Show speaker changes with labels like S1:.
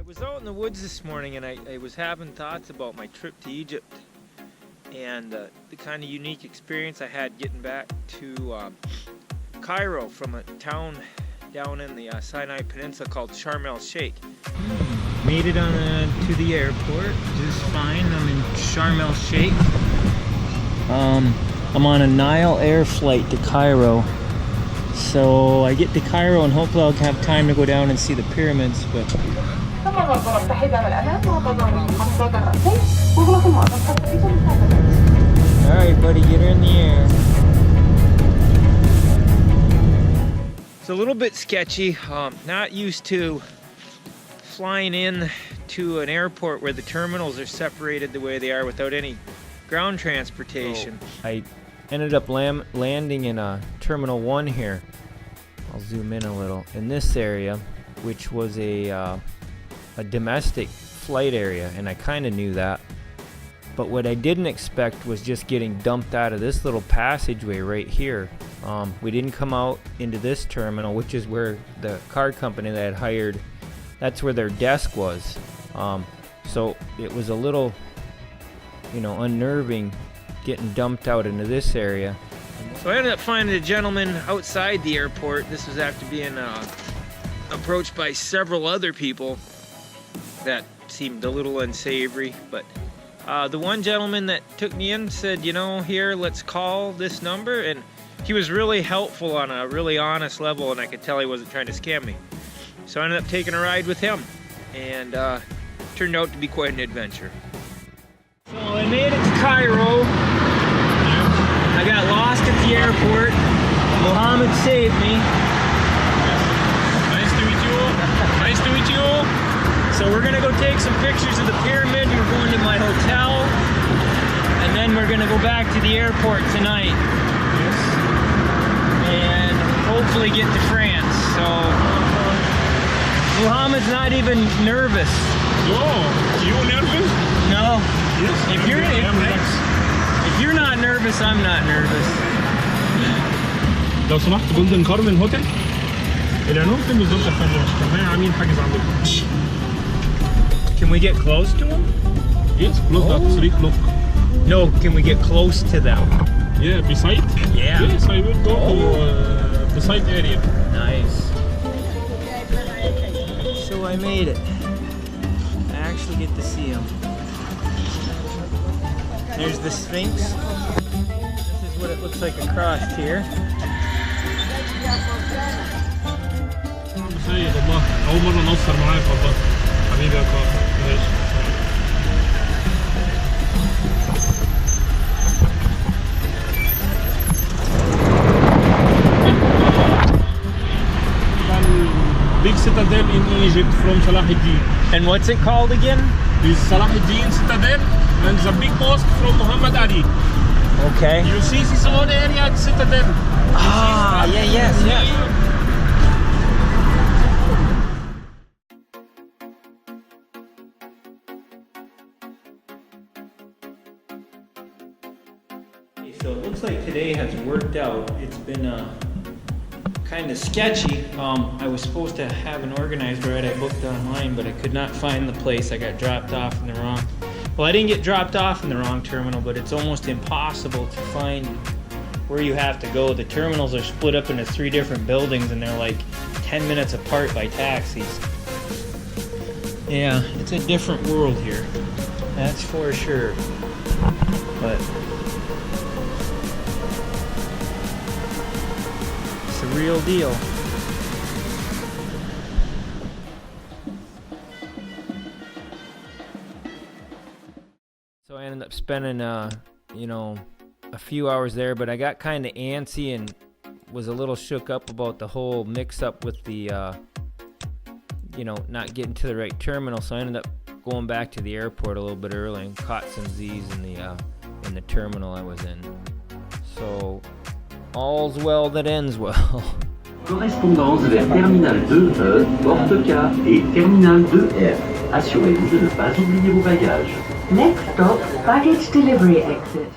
S1: was out in the woods this morning and I was having thoughts about my trip to Egypt and the kind of unique experience I had getting back to Cairo from a town down in the Sinai Peninsula called Sharm el-Sheikh. Made it to the airport just fine. I'm in Sharm el-Sheikh. I'm on a Nile Air flight to Cairo. So I get to Cairo and hopefully I'll have time to go down and see the pyramids, but alright buddy, get her in the air. It's a little bit sketchy. Not used to flying in to an airport where the terminals are separated the way they are without any ground transportation. I ended up landing in Terminal 1 here. I'll zoom in a little. In this area, which was a domestic flight area, and I kind of knew that. But what I didn't expect was just getting dumped out of this little passageway right here. We didn't come out into this terminal, which is where the car company that I had hired, that's where their desk was. So it was a little, unnerving getting dumped out into this area. So I ended up finding a gentleman outside the airport. This was after being approached by several other people that seemed a little unsavory, but the one gentleman that took me in said, here, let's call this number, and he was really helpful on a really honest level, and I could tell he wasn't trying to scam me. So I ended up taking a ride with him, and turned out to be quite an adventure. So I made it to Cairo. I got lost at the airport. Mohammed saved me.
S2: Nice to meet you. Nice to meet you.
S1: So we're gonna go take some pictures of the pyramid. We're going to my hotel, and then we're gonna go back to the airport tonight.
S2: Yes.
S1: And hopefully get to France. So Muhammad's not even nervous.
S2: Oh, you nervous?
S1: No.
S2: Yes.
S1: If you're not nervous, I'm not nervous.
S2: لو سمحت جولدن كارمن هوتيل العنوان فين بالظبط يا فندم عشان احنا عاملين حاجز عندكم.
S1: Can we get close to them?
S2: Yes, close at 3 o'clock.
S1: No, can we get close to them?
S2: Yeah, beside?
S1: Yeah.
S2: Yes, I will go to beside area.
S1: Nice. So I made it. I actually get to see them. There's the Sphinx. This is what it looks like across here.
S2: سيد والله أول مرة نوصل معاك والله حبيبي يا كار ماشي. Big citadel in Egypt from Salahuddin.
S1: And what's it called again?
S2: This is Salahuddin citadel and the big mosque from Muhammad Ali.
S1: Okay.
S2: You see this whole area at citadel.
S1: Ah, yes. So it looks like today has worked out. It's been kind of sketchy. I was supposed to have an organized ride. I booked online, but I could not find the place. I got dropped off in the wrong. Well, I didn't get dropped off in the wrong terminal, but it's almost impossible to find where you have to go. The terminals are split up into 3 different buildings, and they're like 10 minutes apart by taxis. Yeah, it's a different world here. That's for sure. But it's the real deal. So I ended up spending, a few hours there, but I got kind of antsy and was a little shook up about the whole mix-up with the, not getting to the right terminal. So I ended up going back to the airport a little bit early and caught some Z's in the terminal I was in. So all's well that ends well.
S3: Correspondance vers Terminal 2E, Porte K et Terminal 2F. Assurez-vous de ne pas oublier vos bagages.
S4: Next stop, baggage delivery exit.